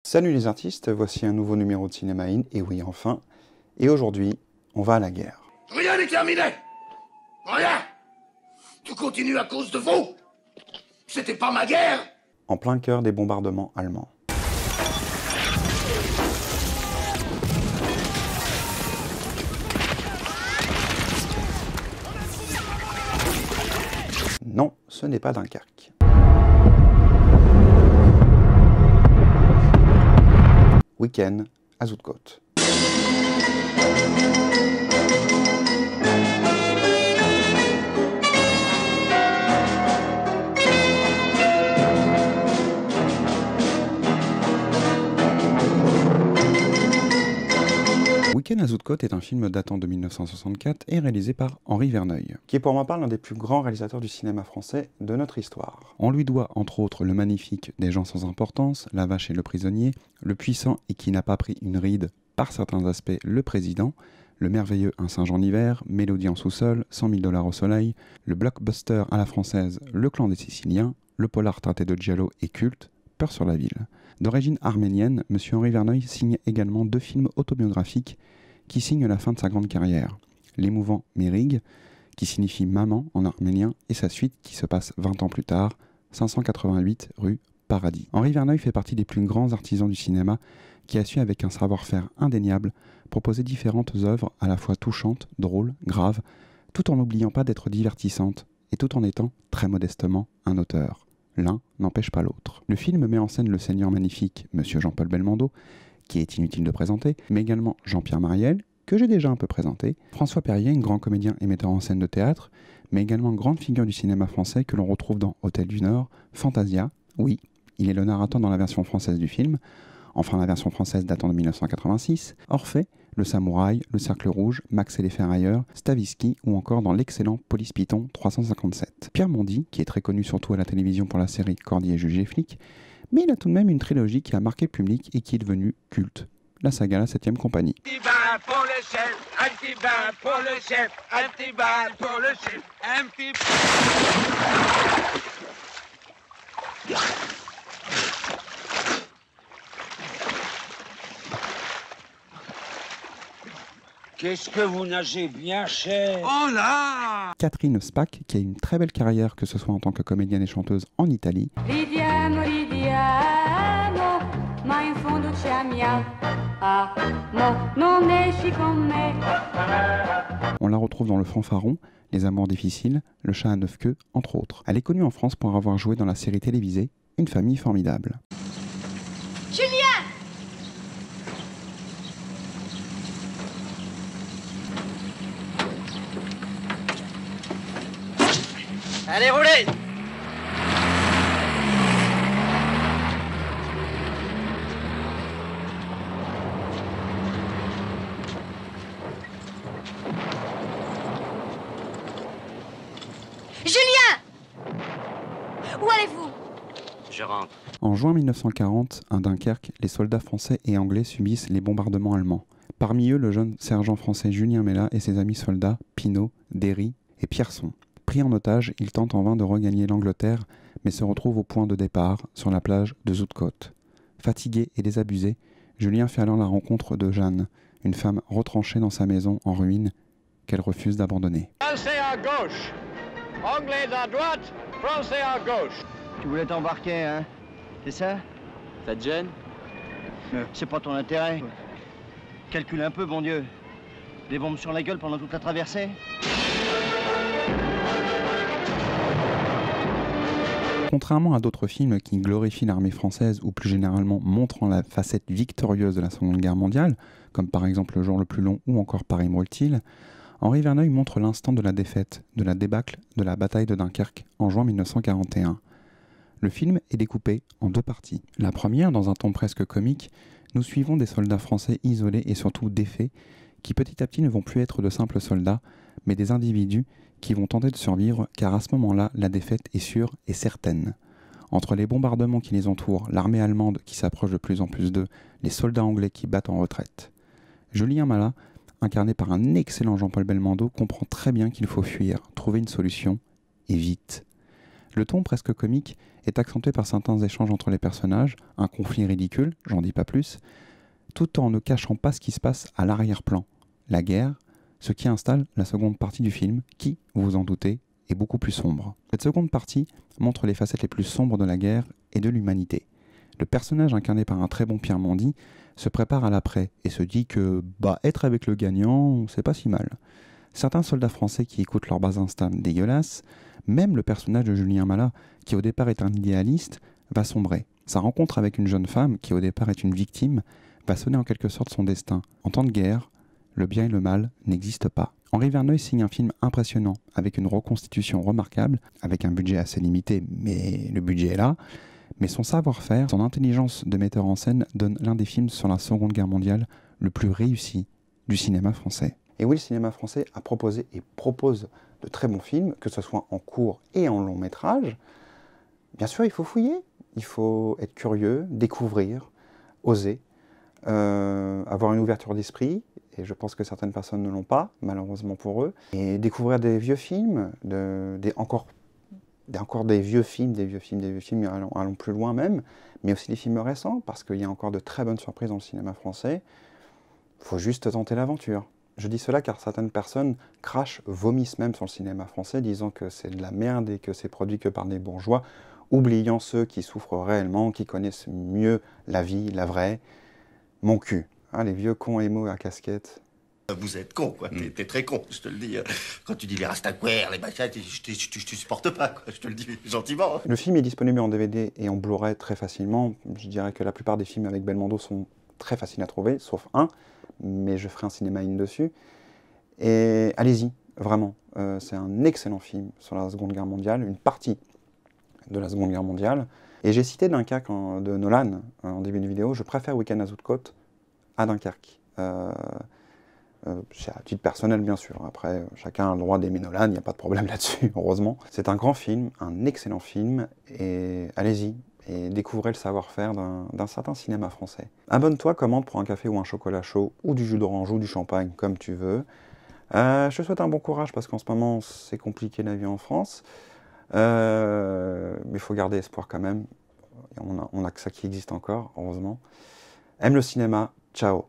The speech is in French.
Salut les artistes, voici un nouveau numéro de Cinéma In, et oui enfin, et aujourd'hui, on va à la guerre. Rien n'est terminé. Rien. Tout continue à cause de vous. C'était pas ma guerre. En plein cœur des bombardements allemands. Non, ce n'est pas Dunkerque. Week-end à Zoutcote. Week-end à Zoutcote est un film datant de 1964 et réalisé par Henri Verneuil, qui est pour ma part l'un des plus grands réalisateurs du cinéma français de notre histoire. On lui doit entre autres le magnifique Des gens sans importance, La vache et le prisonnier, le puissant et qui n'a pas pris une ride par certains aspects Le Président, le merveilleux Un singe en hiver, Mélodie en sous-sol, 100 000 $ au soleil, le blockbuster à la française Le clan des Siciliens, le polar traité de giallo et culte, Peur sur la ville. D'origine arménienne, M. Henri Verneuil signe également 2 films autobiographiques qui signent la fin de sa grande carrière. L'émouvant Mérig, qui signifie maman en arménien, et sa suite qui se passe 20 ans plus tard, 588 rue Paradis. Henri Verneuil fait partie des plus grands artisans du cinéma qui a su, avec un savoir-faire indéniable, proposer différentes œuvres à la fois touchantes, drôles, graves, tout en n'oubliant pas d'être divertissantes et tout en étant, très modestement, un auteur. L'un n'empêche pas l'autre. Le film met en scène le seigneur magnifique, Monsieur Jean-Paul Belmondo, qui est inutile de présenter, mais également Jean-Pierre Mariel, que j'ai déjà un peu présenté, François Perrier, un grand comédien et metteur en scène de théâtre, mais également grande figure du cinéma français que l'on retrouve dans Hôtel du Nord, Fantasia, oui, il est le narrateur dans la version française du film, enfin la version française datant de 1986, Orphée, Le Samouraï, Le Cercle Rouge, Max et les Ferrailleurs, Stavisky ou encore dans l'excellent Police Python 357. Pierre Mondy, qui est très connu surtout à la télévision pour la série Cordier juge et flic, mais il a tout de même une trilogie qui a marqué le public et qui est devenue culte. La saga La 7ème Compagnie. Un petit bain pour le chef, un petit bain pour le chef, un petit bain pour le chef, un petit... Qu'est-ce que vous nagez bien cher. Oh là! Catherine Spack, qui a une très belle carrière, que ce soit en tant que comédienne et chanteuse en Italie. Ridiamo, ridiamo, ma in fondo c'è mia. Ah, no, non esci con me. On la retrouve dans Le Fanfaron, Les Amours difficiles, Le chat à 9 queues, entre autres. Elle est connue en France pour avoir joué dans la série télévisée Une famille formidable. Julien! Allez, roulez! Julien! Où allez-vous? Je rentre. En juin 1940, à Dunkerque, les soldats français et anglais subissent les bombardements allemands. Parmi eux, le jeune sergent français Julien Mella et ses amis soldats Pinault, Derry et Pierson. Pris en otage, ils tentent en vain de regagner l'Angleterre, mais se retrouvent au point de départ, sur la plage de Zoutcote. Fatigué et désabusé, Julien fait alors la rencontre de Jeanne, une femme retranchée dans sa maison en ruine, qu'elle refuse d'abandonner. Français à gauche, Anglais à droite, Français à gauche. Tu voulais t'embarquer, hein? C'est ça? Ça te gêne? C'est pas ton intérêt. Calcule un peu, bon Dieu. Des bombes sur la gueule pendant toute la traversée? Contrairement à d'autres films qui glorifient l'armée française ou plus généralement montrant la facette victorieuse de la Seconde Guerre mondiale, comme par exemple Le jour le plus long ou encore Paris brûle-t-il, Henri Verneuil montre l'instant de la défaite, de la débâcle de la bataille de Dunkerque en juin 1941. Le film est découpé en 2 parties. La première, dans un ton presque comique, nous suivons des soldats français isolés et surtout défaits, qui petit à petit ne vont plus être de simples soldats, mais des individus qui vont tenter de survivre, car à ce moment-là, la défaite est sûre et certaine. Entre les bombardements qui les entourent, l'armée allemande qui s'approche de plus en plus d'eux, les soldats anglais qui battent en retraite. Julien Mella, incarné par un excellent Jean-Paul Belmondo, comprend très bien qu'il faut fuir, trouver une solution, et vite. Le ton presque comique est accentué par certains échanges entre les personnages, un conflit ridicule, j'en dis pas plus, tout en ne cachant pas ce qui se passe à l'arrière-plan, la guerre, ce qui installe la seconde partie du film, qui, vous vous en doutez, est beaucoup plus sombre. Cette seconde partie montre les facettes les plus sombres de la guerre et de l'humanité. Le personnage incarné par un très bon Pierre Mondy se prépare à l'après et se dit que être avec le gagnant, c'est pas si mal. Certains soldats français qui écoutent leur bas instinct dégueulasse, même le personnage de Julien Malat, qui au départ est un idéaliste, va sombrer. Sa rencontre avec une jeune femme, qui au départ est une victime, va sonner en quelque sorte son destin. En temps de guerre, le bien et le mal n'existent pas. Henri Verneuil signe un film impressionnant, avec une reconstitution remarquable, avec un budget assez limité, mais le budget est là. Mais son savoir-faire, son intelligence de metteur en scène donne l'un des films sur la Seconde Guerre mondiale le plus réussi du cinéma français. Et oui, le cinéma français a proposé et propose de très bons films, que ce soit en court et en long métrage. Bien sûr, il faut fouiller, il faut être curieux, découvrir, oser, avoir une ouverture d'esprit, et je pense que certaines personnes ne l'ont pas, malheureusement pour eux, et découvrir des vieux films, encore des vieux films, allons plus loin même, mais aussi des films récents, parce qu'il y a encore de très bonnes surprises dans le cinéma français. Il faut juste tenter l'aventure. Je dis cela car certaines personnes crachent, vomissent même sur le cinéma français, disant que c'est de la merde et que c'est produit que par des bourgeois, oubliant ceux qui souffrent réellement, qui connaissent mieux la vie, la vraie. Mon cul, hein, les vieux cons émo à casquette. Vous êtes con, quoi. T'es très con, je te le dis. Quand tu dis les rastaquaires, les machins, je supporte pas, quoi. Je te le dis gentiment. Le film est disponible en DVD et en Blu-ray très facilement. Je dirais que la plupart des films avec Belmondo sont très faciles à trouver, sauf un, mais je ferai un cinéma in dessus. Et allez-y, vraiment. C'est un excellent film sur la Seconde Guerre mondiale, une partie de la Seconde Guerre mondiale. Et j'ai cité Dunkerque de Nolan en début de vidéo. Je préfère Week-end à Zoutcote à Dunkerque. C'est à titre personnel, bien sûr. Après, chacun a le droit d'aimer Nolan, il n'y a pas de problème là-dessus, heureusement. C'est un grand film, un excellent film, et allez-y, et découvrez le savoir-faire d'un certain cinéma français. Abonne-toi, commente pour un café ou un chocolat chaud, ou du jus d'orange ou du champagne, comme tu veux. Je te souhaite un bon courage, parce qu'en ce moment, c'est compliqué la vie en France. Mais il faut garder espoir quand même. On a que ça qui existe encore, heureusement. Aime le cinéma, ciao.